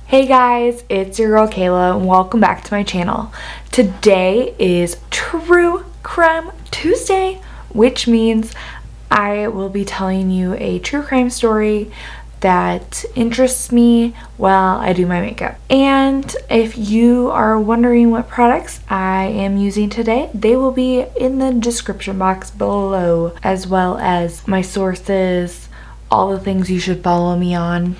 Hey guys, it's your girl Kayla and welcome back to my channel. Today is True Crime Tuesday, which means I will be telling you a true crime story that interests me while I do my makeup. And if you are wondering what products I am using today, they will be in the description box below, as well as my sources, all the things you should follow me on.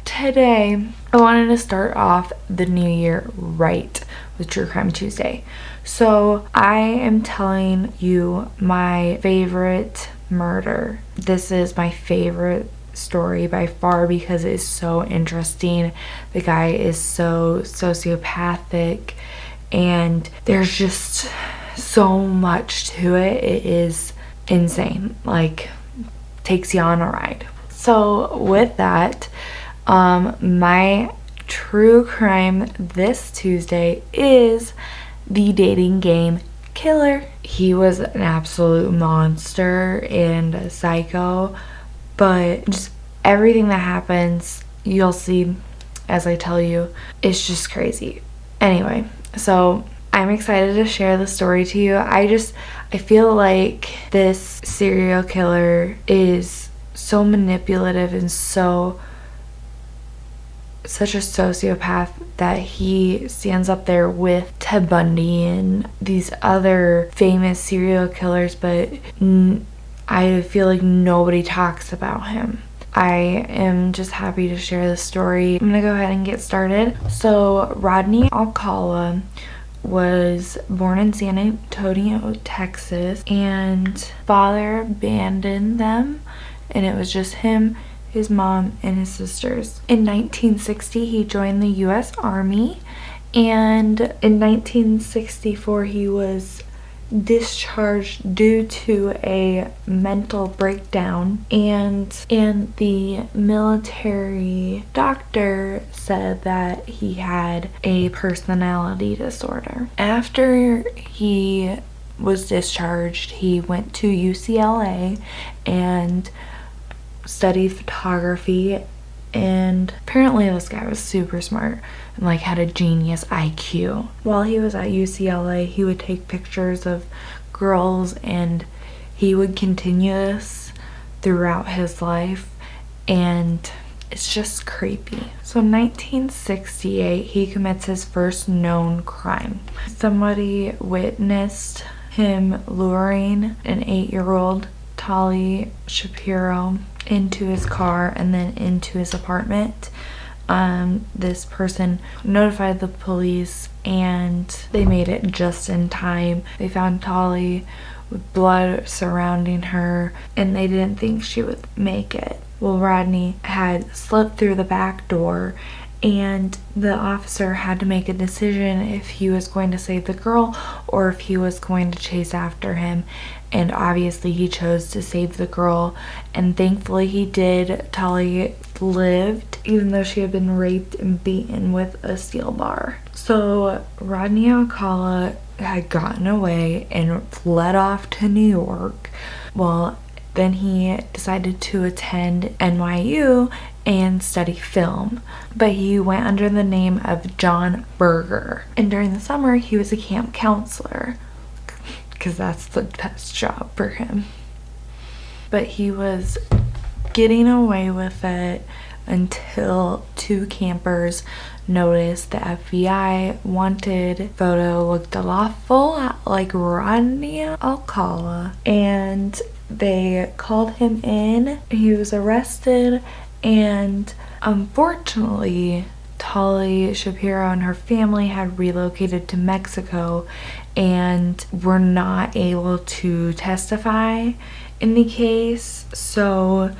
Today, I wanted to start off the new year right with True Crime Tuesday. So I am telling you my favorite murder. This is my favorite story by far because it is so interesting. The guy is so sociopathic and there's just so much to it. It is insane. Like, takes you on a ride. So with that, my true crime this Tuesday is the dating game killer. He was an absolute monster and a psycho, but just everything that happens, you'll see as I tell you, it's just crazy. Anyway, so I'm excited to share the story to you. I feel like this serial killer is so manipulative and such a sociopath that he stands up there with Ted Bundy and these other famous serial killers, but I feel like nobody talks about him. I am just happy to share this story. I'm gonna go ahead and get started. So Rodney Alcala was born in San Antonio, Texas, and father abandoned them, and it was just him, his mom, and his sisters. In 1960, he joined the U.S. Army, and in 1964, he was discharged due to a mental breakdown, and the military doctor said that he had a personality disorder. After he was discharged, he went to UCLA and studied photography, and apparently this guy was super smart and like had a genius IQ. While he was at UCLA, he would take pictures of girls, and he would continue this throughout his life, and it's just creepy. So in 1968, he commits his first known crime. Somebody witnessed him luring an 8-year-old Tali Shapiro into his car and then into his apartment. This person notified the police and they made it just in time. They found Tali with blood surrounding her and they didn't think she would make it. Well, Rodney had slipped through the back door, and the officer had to make a decision if he was going to save the girl or if he was going to chase after him. And obviously he chose to save the girl, and thankfully he did. Tali lived, even though she had been raped and beaten with a steel bar. So Rodney Alcala had gotten away and fled off to New York. Well, then he decided to attend NYU and study film, but he went under the name of John Berger. And during the summer, he was a camp counselor, because that's the best job for him. But he was getting away with it until 2 campers noticed the FBI wanted photo looked a lot like Rodney Alcala, and they called him in. He was arrested, and unfortunately Tali Shapiro and her family had relocated to Mexico and were not able to testify in the case, so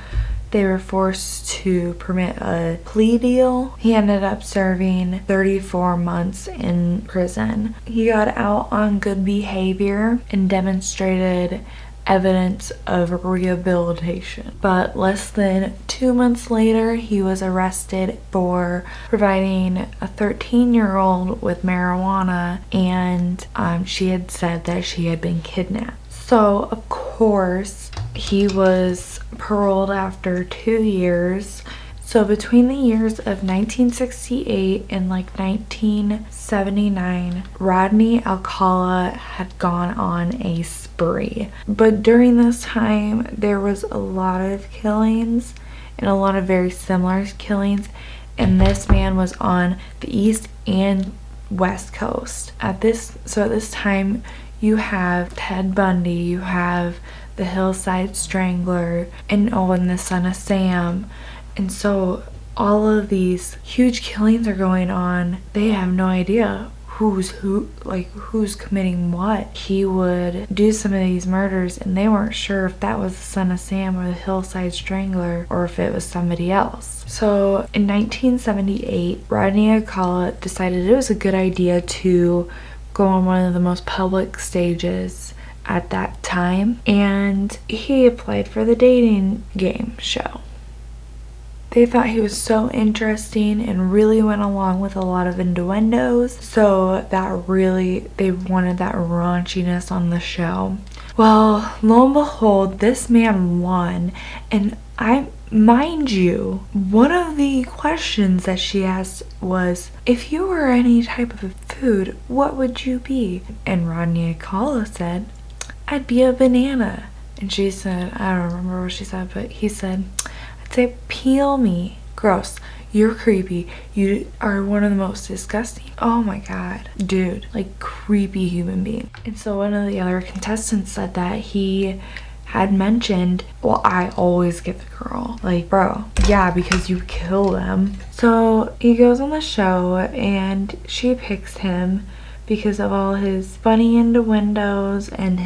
they were forced to permit a plea deal. He ended up serving 34 months in prison. He got out on good behavior and demonstrated evidence of rehabilitation. But less than 2 months later, he was arrested for providing a 13-year-old with marijuana, and she had said that she had been kidnapped. So of course he was paroled after 2 years, So between the years of 1968 and like 1979, Rodney Alcala had gone on a spree. But during this time, there was a lot of killings and a lot of very similar killings, and this man was on the East and West Coast. At this time, you have Ted Bundy, you have the Hillside Strangler, and the Son of Sam. And so all of these huge killings are going on. They have no idea who's committing what. He would do some of these murders and they weren't sure if that was the Son of Sam or the Hillside Strangler or if it was somebody else. So in 1978, Rodney Alcala decided it was a good idea to go on one of the most public stages at that time, and he applied for the dating game show. They thought he was so interesting and really went along with a lot of innuendos, so they wanted that raunchiness on the show. Well, lo and behold, this man won, and mind you, one of the questions that she asked was, if you were any type of food, what would you be? And Rodney Alcala said, I'd be a banana. And she said, I don't remember what she said, but he said, I'd say, peel me. Gross. You're creepy. You are one of the most disgusting. Oh my god. Dude, like creepy human being. And so one of the other contestants said that he had mentioned, well, I always get the girl. Like, bro, yeah, because you kill them. So he goes on the show and she picks him because of all his funny innuendos and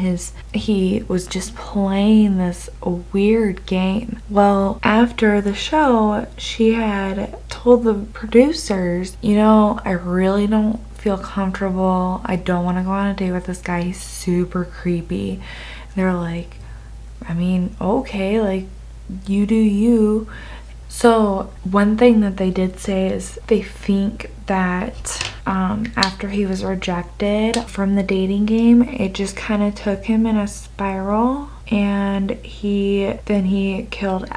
he was just playing this weird game. Well, after the show, she had told the producers, I really don't feel comfortable. I don't want to go on a date with this guy. He's super creepy. They're like, I mean, okay, like, you do you. So one thing that they did say is they think that after he was rejected from the dating game, it just kind of took him in a spiral, and he killed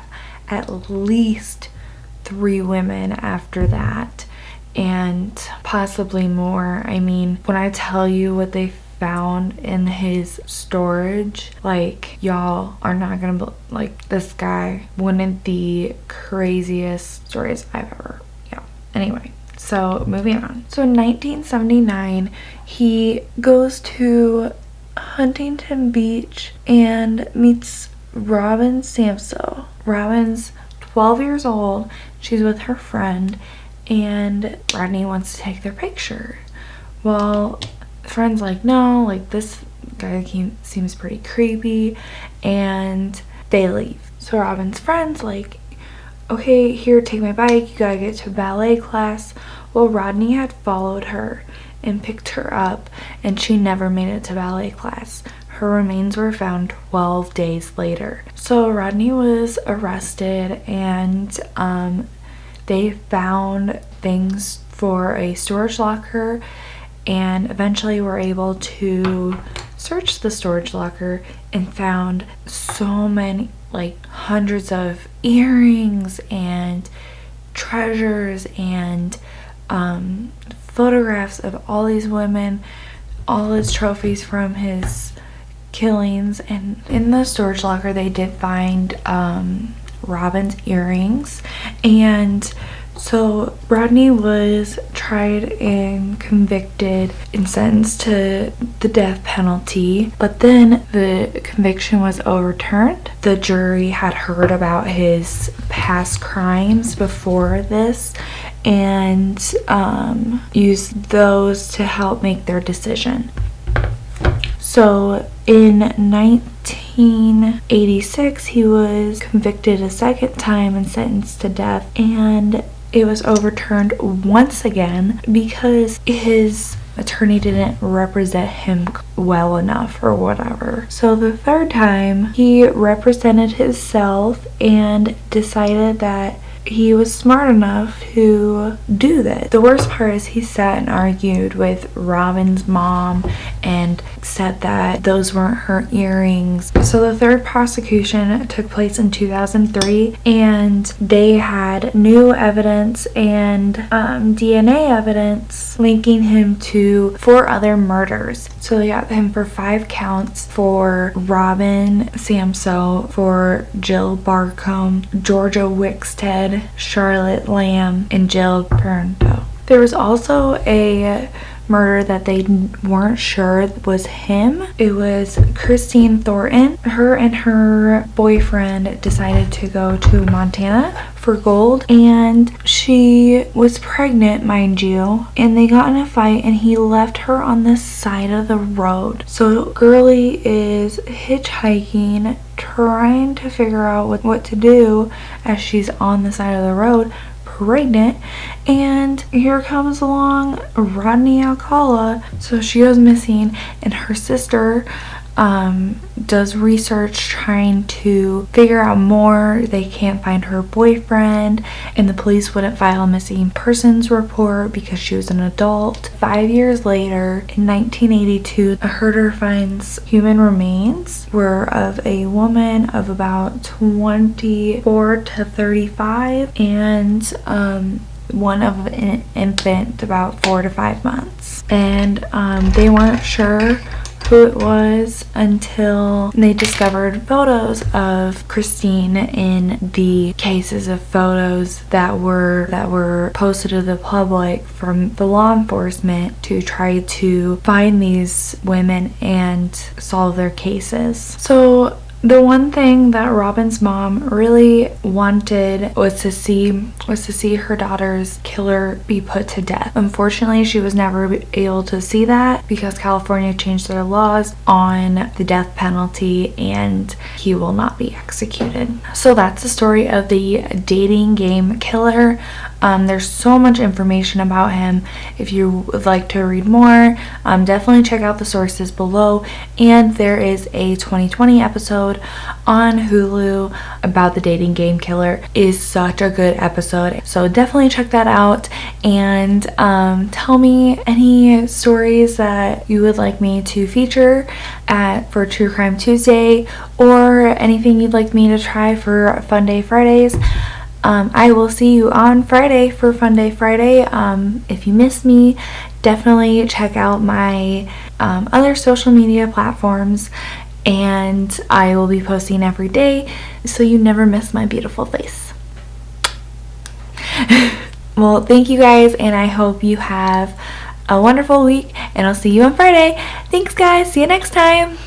at least 3 women after that, and possibly more. I mean, when I tell you what they found in his storage, like, y'all are not gonna like, this guy, one of the craziest stories I've ever, anyway. So moving on. So in 1979, he goes to Huntington Beach and meets Robin Samso. Robin's 12 years old. She's with her friend, and Rodney wants to take their picture. Well, the friend's like, no, like, this guy seems pretty creepy, and they leave. So Robin's friend's like, okay, here, take my bike, you gotta get to ballet class. Well, Rodney had followed her and picked her up, and she never made it to ballet class. Her remains were found 12 days later. So Rodney was arrested, and they found things for a storage locker, and eventually were able to search the storage locker and found so many, like hundreds of earrings and treasures and photographs of all these women, all his trophies from his killings. And in the storage locker they did find Robin's earrings. And so Rodney was tried and convicted and sentenced to the death penalty, but then the conviction was overturned. The jury had heard about his past crimes before this and used those to help make their decision. So in 1986, he was convicted a second time and sentenced to death, and it was overturned once again because his attorney didn't represent him well enough or whatever. So the third time, he represented himself and decided that he was smart enough to do this. The worst part is he sat and argued with Robin's mom and said that those weren't her earrings. So the third prosecution took place in 2003, and they had new evidence and DNA evidence linking him to 4 other murders. So they got him for 5 counts for Robin Samso, for Jill Barcombe, Georgia Wickstead, Charlotte Lamb, and Jill Pernto. There was also a murder that they weren't sure was him. It was Christine Thornton. Her and her boyfriend decided to go to Montana for gold, and she was pregnant, mind you, and they got in a fight and he left her on the side of the road. So Girly is hitchhiking, trying to figure out what to do as she's on the side of the road, pregnant, and here comes along Rodney Alcala. So she goes missing, and her sister does research trying to figure out more. They can't find her boyfriend, and the police wouldn't file a missing persons report because she was an adult. 5 years later, in 1982, a herder finds human remains were of a woman of about 24 to 35 and one of an infant about 4 to 5 months. And they weren't sure who it was until they discovered photos of Christine in the cases of photos that were posted to the public from the law enforcement to try to find these women and solve their cases. So the one thing that Robin's mom really wanted was to see her daughter's killer be put to death. Unfortunately, she was never able to see that because California changed their laws on the death penalty and he will not be executed. So that's the story of the dating game killer. There's so much information about him. If you would like to read more, definitely check out the sources below. And there is a 2020 episode on Hulu about the dating game killer. It is such a good episode, so definitely check that out. And tell me any stories that you would like me to feature for True Crime Tuesday, or anything you'd like me to try for Fun Day Fridays. I will see you on Friday for Fun Day Friday. If you miss me, definitely check out my other social media platforms, and I will be posting every day so you never miss my beautiful face. Well, thank you guys, and I hope you have a wonderful week, and I'll see you on Friday. Thanks guys, see you next time.